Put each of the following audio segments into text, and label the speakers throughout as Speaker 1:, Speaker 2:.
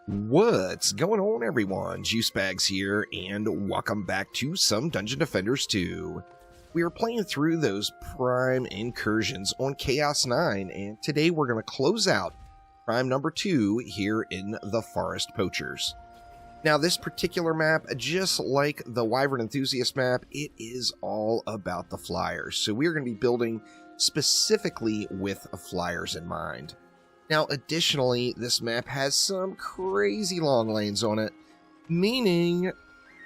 Speaker 1: What's going on, everyone? Juicebags here, and welcome back to some Dungeon Defenders 2. We are playing through those prime incursions on Chaos 9, and today we're going to close out prime number 2 here in the Forest Poachers. Now, this particular map, just like the Wyvern Enthusiast map, it is all about the flyers. So we are going to be building specifically with flyers in mind. Now, additionally, this map has some crazy long lanes on it, meaning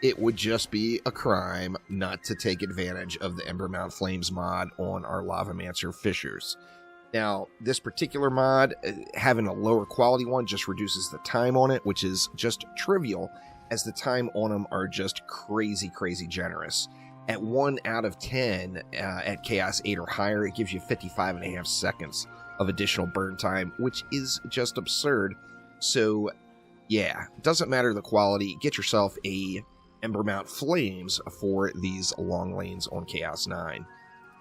Speaker 1: it would just be a crime not to take advantage of the Embermount Flames mod on our Lavamancer Fishers. Now, this particular mod, having a lower quality one, just reduces the time on it, which is just trivial, as the time on them are just crazy generous. At 1 out of 10 at Chaos 8 or higher, it gives you 55.5 seconds of additional burn time, which is just absurd. So yeah, doesn't matter the quality, get yourself a Embermount Flames for these long lanes on Chaos 9.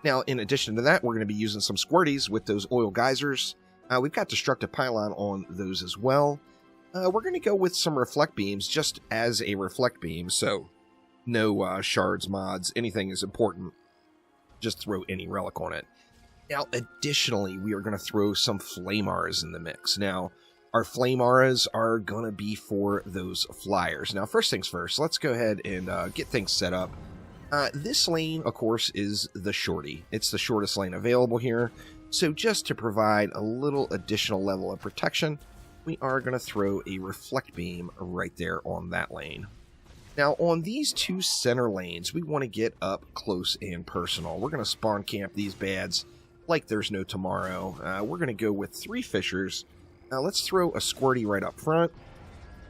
Speaker 1: Now, in addition to that, we're going to be using some squirties with those oil geysers. We've got Destructive Pylon on those as well. We're going to go with some reflect beams just as a reflect beam, so no shards mods, anything is important, just throw any relic on it. Now, additionally, we are going to throw some flame auras in the mix. Now, our flame auras are going to be for those flyers. Now, first things first, let's go ahead and get things set up. This lane, of course, is the shorty. It's the shortest lane available here. So just to provide a little additional level of protection, we are going to throw a reflect beam right there on that lane. Now, on these two center lanes, we want to get up close and personal. We're going to spawn camp these bads like there's no tomorrow. We're going to go with 3 fishers. Let's throw a squirty right up front,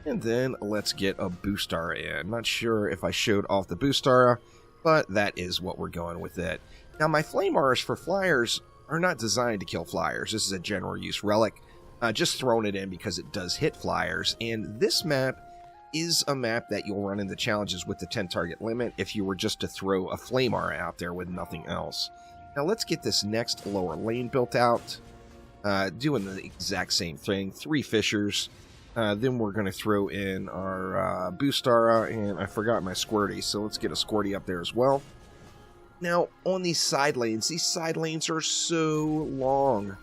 Speaker 1: and then let's get a boostara in. Not sure if I showed off the boostara, but that is what we're going with it. Now, my flame auras for flyers are not designed to kill flyers. This is a general use relic. Just throwing it in because it does hit flyers, and this map is a map that you'll run into challenges with the 10 target limit if you were just to throw a flame aura out there with nothing else. Now let's get this next lower lane built out, doing the exact same thing, 3 fishers. Then we're going to throw in our boostara, and I forgot my squirty, so let's get a squirty up there as well. Now, on these side lanes are so long,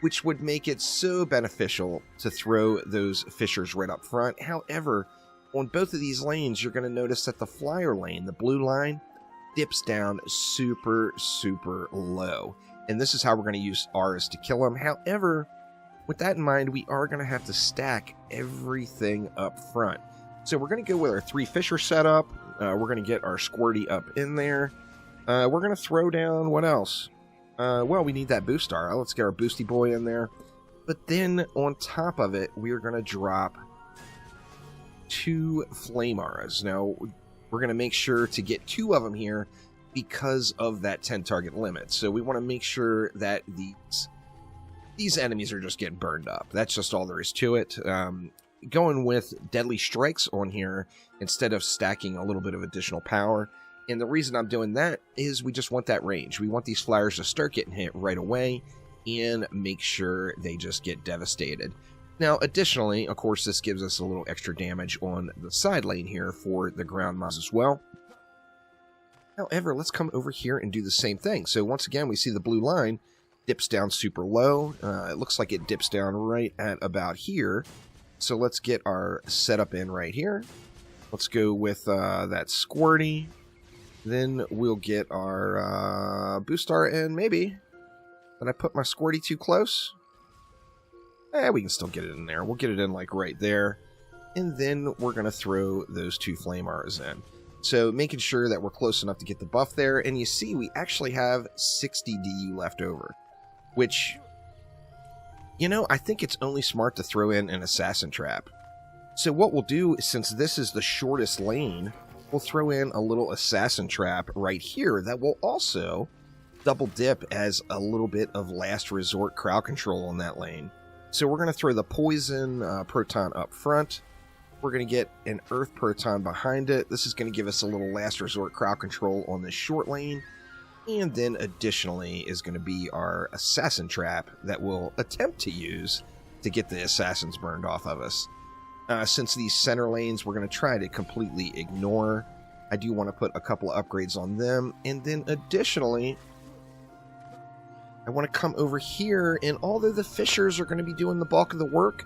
Speaker 1: which would make it so beneficial to throw those fishers right up front. However, on both of these lanes, you're going to notice that the flyer lane, the blue line, dips down super low. And this is how we're going to use auras to kill them. However, with that in mind, we are going to have to stack everything up front. So we're going to go with our 3 fisher setup. We're going to get our squirty up in there. We're going to throw down, what else? Well, we need that boostara. Let's get our boosty boy in there. But then on top of it, we are going to drop 2 flame auras. Now, we're going to make sure to get 2 of them here because of that 10 target limit. So we want to make sure that these enemies are just getting burned up. That's just all there is to it. Going with deadly strikes on here instead of stacking a little bit of additional power. And the reason I'm doing that is we just want that range. We want these flyers to start getting hit right away and make sure they just get devastated. Now, additionally, of course, this gives us a little extra damage on the side lane here for the ground mobs as well. However, let's come over here and do the same thing. So once again, we see the blue line dips down super low. It looks like it dips down right at about here. So let's get our setup in right here. Let's go with that squirty. Then we'll get our boostara in, maybe. Did I put my squirty too close? We can still get it in there. We'll get it in like right there. And then we're going to throw those 2 flame auras in. So making sure that we're close enough to get the buff there. And you see we actually have 60 DU left over. Which, you know, I think it's only smart to throw in an assassin trap. So what we'll do, since this is the shortest lane, we'll throw in a little assassin trap right here that will also double dip as a little bit of last resort crowd control on that lane. So we're going to throw the poison proton up front. We're going to get an earth proton behind it. This is going to give us a little last resort crowd control on this short lane. And then additionally is going to be our assassin trap that we'll attempt to use to get the assassins burned off of us. Since these center lanes we're going to try to completely ignore, I do want to put a couple of upgrades on them. And then additionally, I want to come over here, and although the fishers are going to be doing the bulk of the work,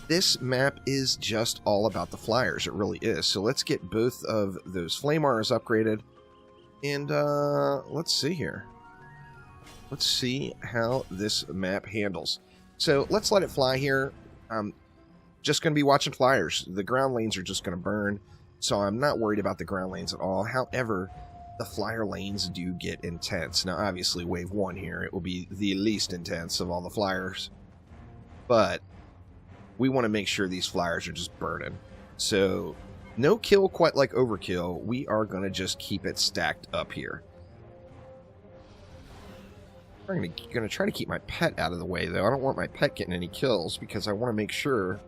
Speaker 1: this map is just all about the flyers. It really is. So let's get both of those flame arrows upgraded. And let's see here. Let's see how this map handles. So let's let it fly here. I'm just going to be watching flyers. The ground lanes are just going to burn, so I'm not worried about the ground lanes at all. However, the flyer lanes do get intense. Now, obviously, wave 1 here, it will be the least intense of all the flyers. But we want to make sure these flyers are just burning. So, no kill quite like overkill. We are going to just keep it stacked up here. I'm going to try to keep my pet out of the way, though. I don't want my pet getting any kills because I want to make sure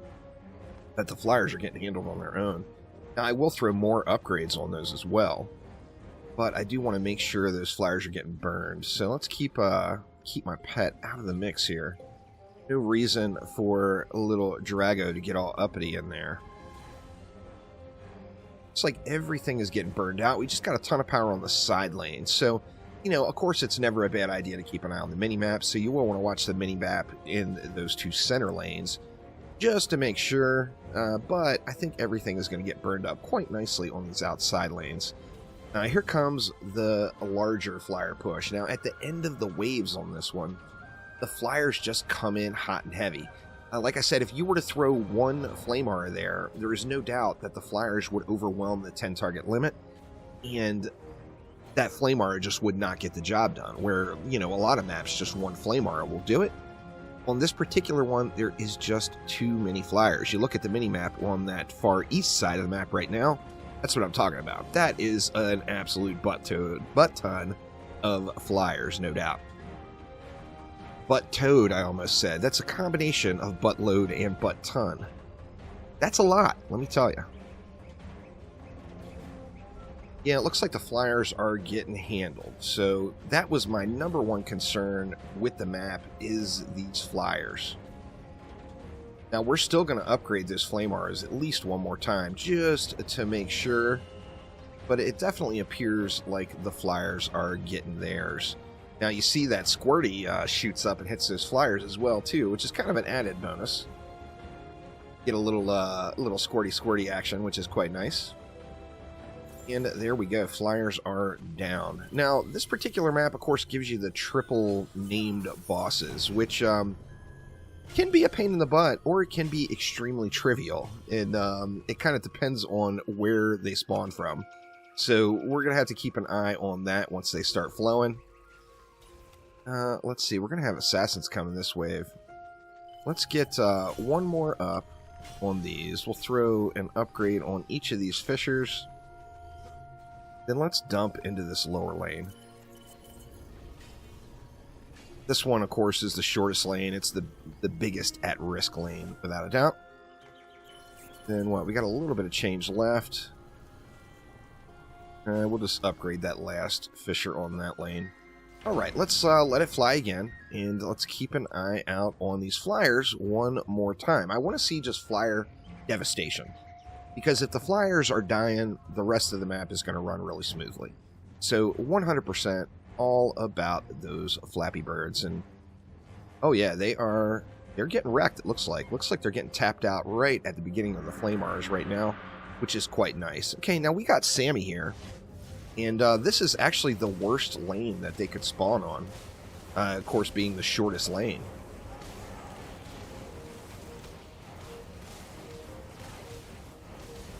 Speaker 1: that the flyers are getting handled on their own. Now, I will throw more upgrades on those as well, but I do want to make sure those flyers are getting burned. So let's keep my pet out of the mix here. No reason for a little Drago to get all uppity in there. It's like everything is getting burned out. We just got a ton of power on the side lanes. So, you know, of course, it's never a bad idea to keep an eye on the mini-map. So you will want to watch the mini-map in those 2 center lanes just to make sure. But I think everything is going to get burned up quite nicely on these outside lanes. Now, here comes the larger flyer push. Now, at the end of the waves on this one, the flyers just come in hot and heavy. Like I said, if you were to throw 1 flame arrow there, there is no doubt that the flyers would overwhelm the 10 target limit, and that flame arrow just would not get the job done. Where, you know, a lot of maps, just 1 flame arrow will do it. On this particular one, there is just too many flyers. You look at the mini-map on that far east side of the map right now, that's what I'm talking about. That is an absolute butt ton of flyers, no doubt. Butt toad, I almost said. That's a combination of butt load and butt ton. That's a lot, let me tell you. Yeah, it looks like the flyers are getting handled. So that was my number 1 concern with the map, is these flyers. Now, we're still going to upgrade those flame arrows at least 1 more time, just to make sure. But it definitely appears like the flyers are getting theirs. Now, you see that Squirty shoots up and hits those flyers as well, too, which is kind of an added bonus. Get a little squirty action, which is quite nice. And there we go. Flyers are down. Now, this particular map, of course, gives you the triple named bosses, which can be a pain in the butt, or it can be extremely trivial. And it kind of depends on where they spawn from. So we're going to have to keep an eye on that once they start flowing. Let's see. We're going to have assassins coming this wave. Let's get 1 more up on these. We'll throw an upgrade on each of these fishers. Then let's dump into this lower lane. This one, of course, is the shortest lane. It's the biggest at-risk lane, without a doubt. Then what? We got a little bit of change left. We'll just upgrade that last fisher on that lane. Alright, let's let it fly again, and let's keep an eye out on these flyers 1 more time. I want to see just flyer devastation. Because if the flyers are dying, the rest of the map is going to run really smoothly. So 100% all about those Flappy Birds. And oh yeah, they're getting wrecked, it looks like. Looks like they're getting tapped out right at the beginning of the flame arrows right now, which is quite nice. Okay, now we got Sammy here. And this is actually the worst lane that they could spawn on. Of course, being the shortest lane.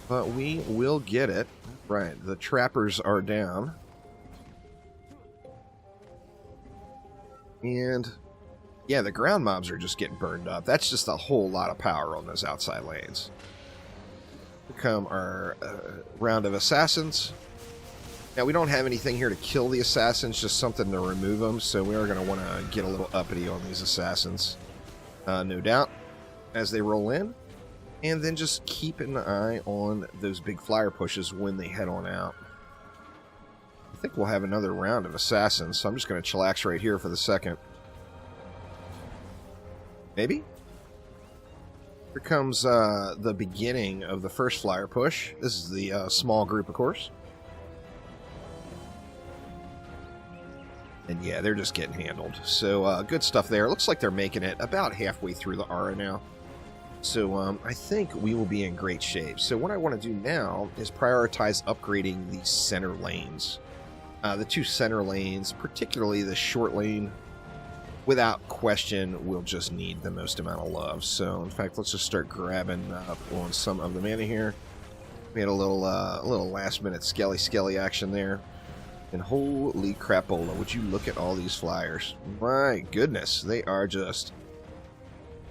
Speaker 1: But we will get it. Right, the trappers are down. And yeah, the ground mobs are just getting burned up. That's just a whole lot of power on those outside lanes. Here come our round of assassins. Now, we don't have anything here to kill the assassins, just something to remove them, so we are going to want to get a little uppity on these assassins, no doubt, as they roll in. And then just keep an eye on those big flyer pushes when they head on out. I think we'll have another round of assassins, so I'm just going to chillax right here for the second. Maybe? Here comes the beginning of the first flyer push. This is the small group, of course. And yeah, they're just getting handled. So good stuff there. Looks like they're making it about halfway through the Aura now. So I think we will be in great shape. So what I want to do now is prioritize upgrading the center lanes. The 2 center lanes, particularly the short lane, without question, will just need the most amount of love. So in fact, let's just start grabbing up on some of the mana here. We had a little last minute skelly action there. And holy crapola, would you look at all these flyers. My goodness, they are just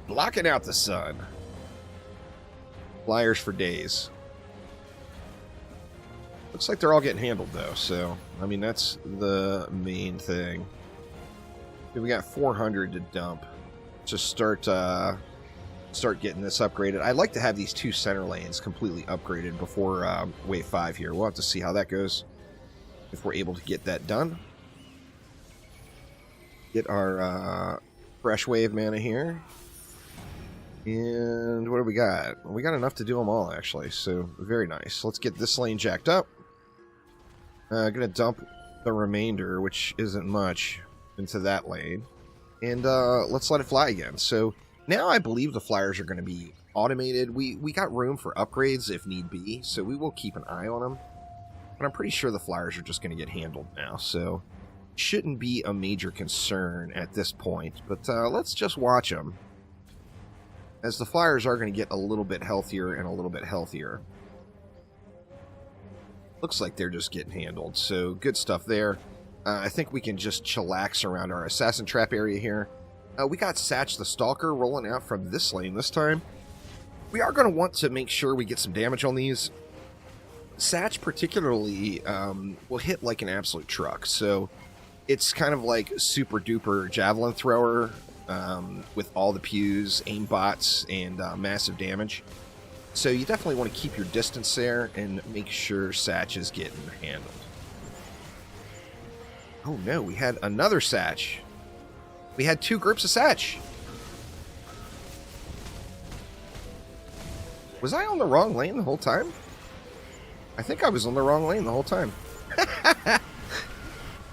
Speaker 1: blocking out the sun. Flyers for days. Looks like they're all getting handled, though, so, I mean, that's the main thing. We got 400 to dump. Just start getting this upgraded. I'd like to have these 2 center lanes completely upgraded before Wave 5 here. We'll have to see how that goes, if we're able to get that done. Get our fresh wave mana here. And what do we got? We got enough to do them all, actually, so very nice. Let's get this lane jacked up. Gonna dump the remainder, which isn't much, into that lane. And let's let it fly again. So now I believe the flyers are going to be automated. We got room for upgrades if need be, so we will keep an eye on them. But I'm pretty sure the flyers are just going to get handled now, so shouldn't be a major concern at this point. But let's just watch them, as the flyers are going to get a little bit healthier and a little bit healthier. Looks like they're just getting handled, so good stuff there. I think we can just chillax around our Assassin Trap area here. We got Satch the Stalker rolling out from this lane this time. We are going to want to make sure we get some damage on these. Satch particularly will hit like an absolute truck, so it's kind of like super duper javelin thrower with all the pews, aim bots, and massive damage. So you definitely want to keep your distance there and make sure Satch is getting handled. Oh no, we had another Satch. We had 2 groups of Satch. Was I on the wrong lane the whole time? I think I was on the wrong lane the whole time. I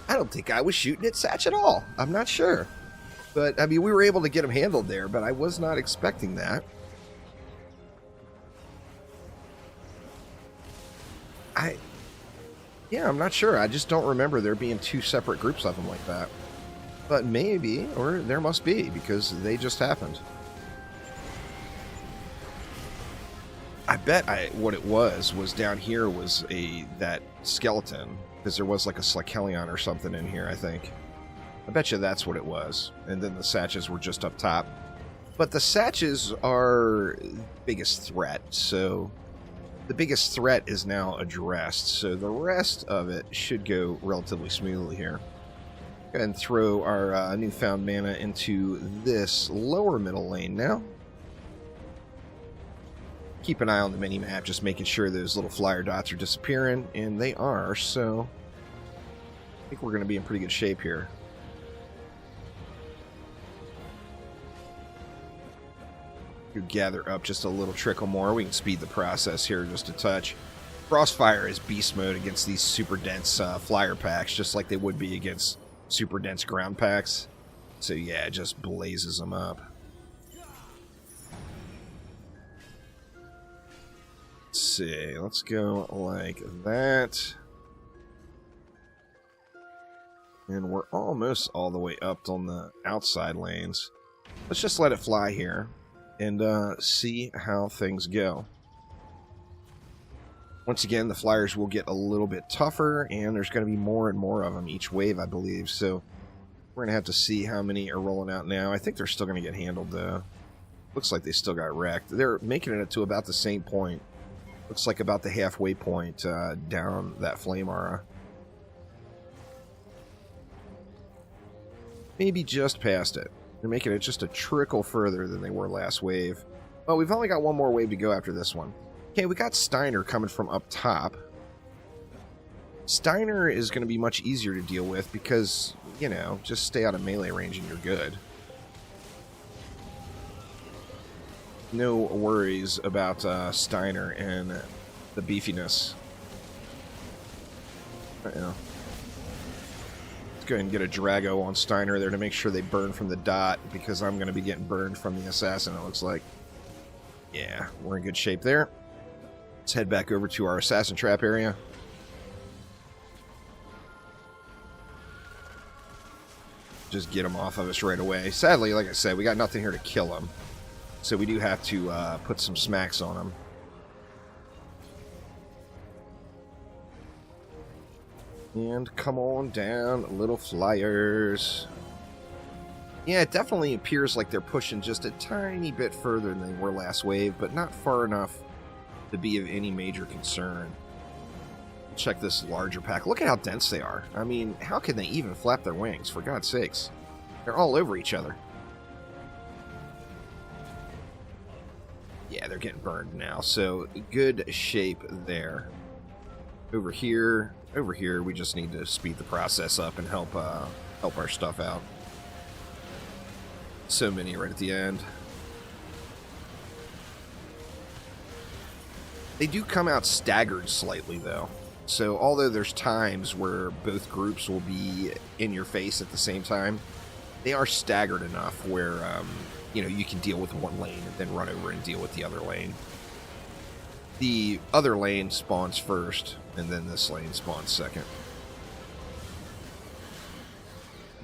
Speaker 1: don't think I was shooting at Satch at all. I'm not sure. But, I mean, we were able to get him handled there, but I was not expecting that. Yeah, I'm not sure. I just don't remember there being 2 separate groups of them like that. But maybe, or there must be, because they just happened. I bet what it was down here was that skeleton, because there was like a Slakelion or something in here, I think. I bet you that's what it was. And then the Satches were just up top. But the Satches are the biggest threat, so the biggest threat is now addressed, so the rest of it should go relatively smoothly here. Go ahead and throw our newfound mana into this lower middle lane now. Keep an eye on the mini-map, just making sure those little flyer dots are disappearing, and they are, so I think we're going to be in pretty good shape here. You gather up just a little trickle more. We can speed the process here just a touch. Frostfire is beast mode against these super dense flyer packs, just like they would be against super dense ground packs. So yeah, it just blazes them up. Let's see, let's go like that. And we're almost all the way up on the outside lanes. Let's just let it fly here and see how things go. Once again, the flyers will get a little bit tougher, and there's going to be more and more of them each wave, I believe. So we're going to have to see how many are rolling out now. I think they're still going to get handled, though. Looks like they still got wrecked. They're making it to about the same point. Looks like about the halfway point down that flame aura. Maybe just past it. They're making it just a trickle further than they were last wave. Oh, we've only got one more wave to go after this one. Okay, we got Steiner coming from up top. Steiner is going to be much easier to deal with because, you know, just stay out of melee range and you're good. no worries about Steiner and the beefiness. Uh-oh. Let's go ahead and get a Drago on Steiner there to make sure they burn from the dot, because I'm going to be getting burned from the assassin, it looks like. Yeah, we're in good shape there. Let's head back over to our assassin trap area. Just get them off of us right away. Sadly, like I said, we got nothing here to kill them. So we do have to put some smacks on them. And come on down, little flyers. Yeah, it definitely appears like they're pushing just a tiny bit further than they were last wave, but not far enough to be of any major concern. Check this larger pack. Look at how dense they are. I mean, how can they even flap their wings, for God's sakes? They're all over each other. Yeah, they're getting burned now, so good shape there. Over here, we just need to speed the process up and help our stuff out. So many right at the end. They do come out staggered slightly, though. So although there's times where both groups will be in your face at the same time, they are staggered enough where you can deal with one lane and then run over and deal with the other lane. The other lane spawns first, and then this lane spawns second.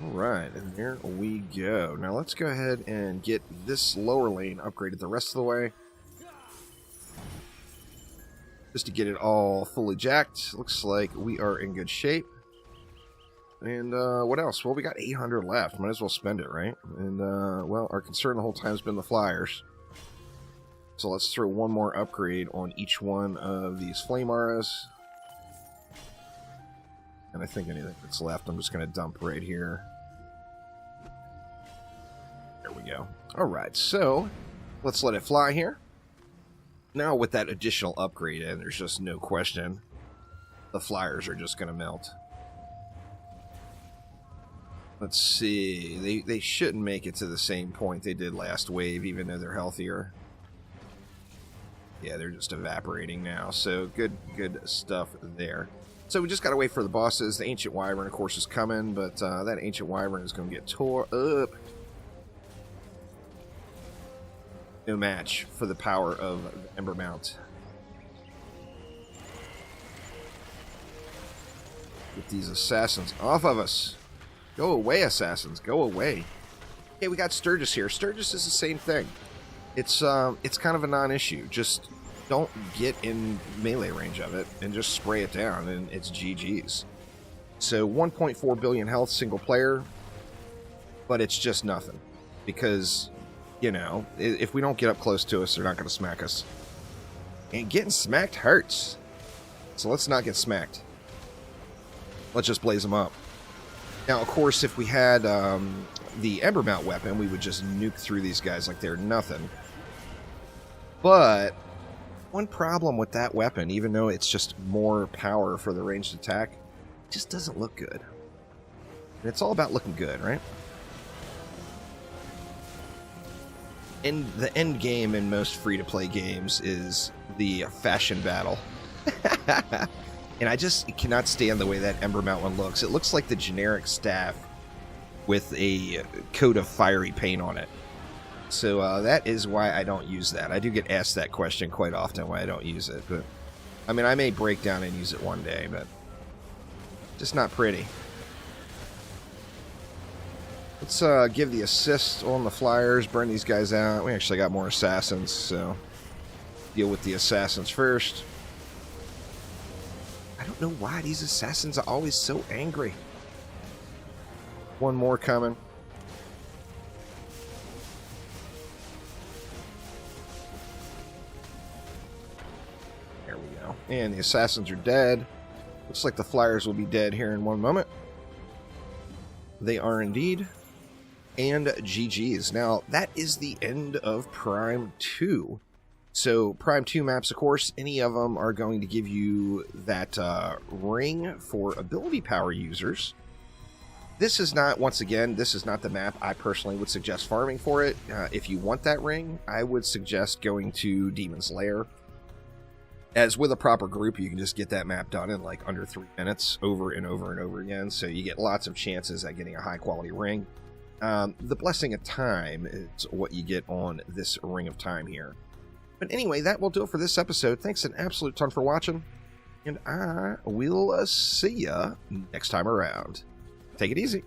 Speaker 1: Alright, and there we go. Now let's go ahead and get this lower lane upgraded the rest of the way. Just to get it all fully jacked. Looks like we are in good shape. And what else? Well, we got 800 left. Might as well spend it, right? And, well, our concern the whole time has been the flyers. So let's throw one more upgrade on each one of these flame auras. And I think anything that's left, I'm just going to dump right here. There we go. Alright, so let's let it fly here. Now with that additional upgrade in, there's just no question the flyers are just going to melt. Let's see. They shouldn't make it to the same point they did last wave, even though they're healthier. Yeah, they're just evaporating now. So good stuff there. So we just got to wait for the bosses. The Ancient Wyvern, of course, is coming, but that Ancient Wyvern is going to get tore up. No match for the power of the Ember Mount. Get these assassins off of us. Go away, assassins. Go away. Okay, we got Sturgis here. Sturgis is the same thing. It's kind of a non-issue. Just don't get in melee range of it and just spray it down, and it's GG's. So 1.4 billion health single player, but it's just nothing. Because, if we don't get up close to us, they're not going to smack us. And getting smacked hurts. So let's not get smacked. Let's just blaze them up. Now, of course, if we had the Ember Mount weapon, we would just nuke through these guys like they're nothing. But one problem with that weapon, even though it's just more power for the ranged attack, it just doesn't look good. And it's all about looking good, right? And the end game in most free-to-play games is the fashion battle. And I just cannot stand the way that Ember Mount one looks. It looks like the generic staff with a coat of fiery paint on it. So that is why I don't use that. I do get asked that question quite often, why I don't use it. But I mean, I may break down and use it one day, but just not pretty. Let's give the assist on the flyers, burn these guys out. We actually got more assassins, so deal with the assassins first. I don't know why these assassins are always so angry. One more coming. There we go. And the assassins are dead. Looks like the flyers will be dead here in one moment. They are indeed. And GG's. Now, that is the end of Prime 2. So, Prime 2 maps, of course, any of them are going to give you that ring for ability power users. This is not, once again, this is not the map I personally would suggest farming for it. If you want that ring, I would suggest going to Demon's Lair. As with a proper group, you can just get that map done in like under 3 minutes over and over and over again, so you get lots of chances at getting a high quality ring. The Blessing of Time is what you get on this Ring of Time here. But anyway, that will do it for this episode. Thanks an absolute ton for watching, and I will see ya next time around. Take it easy.